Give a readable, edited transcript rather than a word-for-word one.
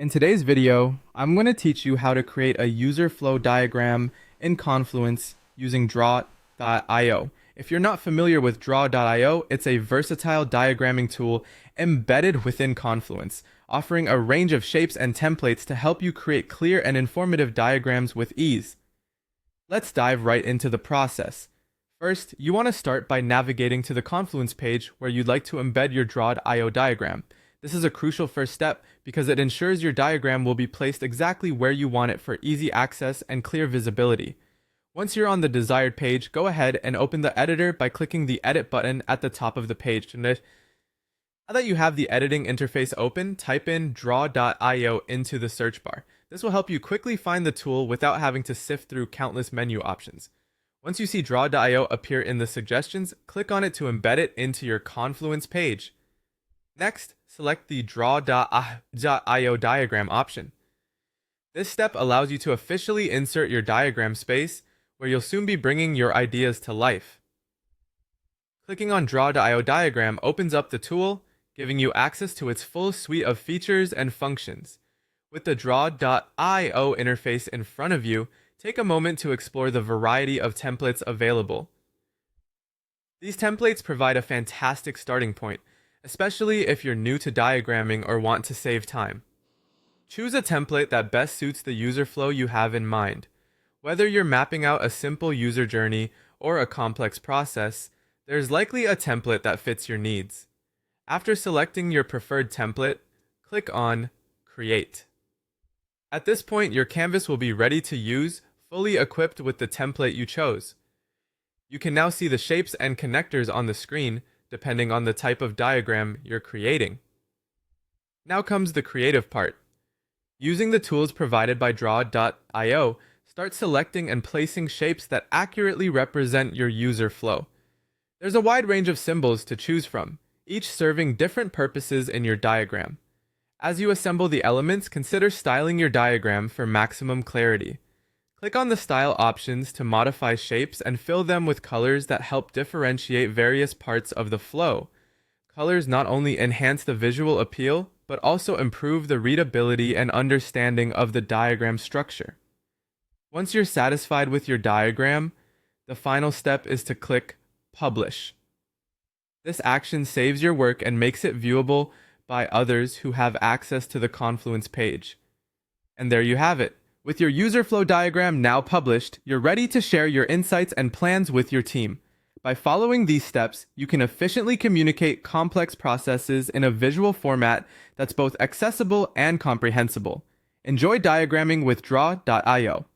In today's video, I'm going to teach you how to create a user flow diagram in Confluence using draw.io. If you're not familiar with draw.io, it's a versatile diagramming tool embedded within Confluence, offering a range of shapes and templates to help you create clear and informative diagrams with ease. Let's dive right into the process. First, you want to start by navigating to the Confluence page where you'd like to embed your draw.io diagram. This is a crucial first step because it ensures your diagram will be placed exactly where you want it for easy access and clear visibility. Once you're on the desired page, go ahead and open the editor by clicking the Edit button at the top of the page. Now that you have the editing interface open, type in draw.io into the search bar. This will help you quickly find the tool without having to sift through countless menu options. Once you see draw.io appear in the suggestions, click on it to embed it into your Confluence page. Next, select the draw.io diagram option. This step allows you to officially insert your diagram space, where you'll soon be bringing your ideas to life. Clicking on draw.io diagram opens up the tool, giving you access to its full suite of features and functions. With the draw.io interface in front of you, take a moment to explore the variety of templates available. These templates provide a fantastic starting point, especially if you're new to diagramming or want to save time. Choose a template that best suits the user flow you have in mind. Whether you're mapping out a simple user journey or a complex process, there's likely a template that fits your needs. After selecting your preferred template, click on Create. At this point, your canvas will be ready to use, fully equipped with the template you chose. You can now see the shapes and connectors on the screen, depending on the type of diagram you're creating. Now comes the creative part. Using the tools provided by draw.io, start selecting and placing shapes that accurately represent your user flow. There's a wide range of symbols to choose from, each serving different purposes in your diagram. As you assemble the elements, consider styling your diagram for maximum clarity. Click on the Style options to modify shapes and fill them with colors that help differentiate various parts of the flow. Colors not only enhance the visual appeal, but also improve the readability and understanding of the diagram structure. Once you're satisfied with your diagram, the final step is to click Publish. This action saves your work and makes it viewable by others who have access to the Confluence page. And there you have it. With your user flow diagram now published, you're ready to share your insights and plans with your team. By following these steps, you can efficiently communicate complex processes in a visual format that's both accessible and comprehensible. Enjoy diagramming with draw.io.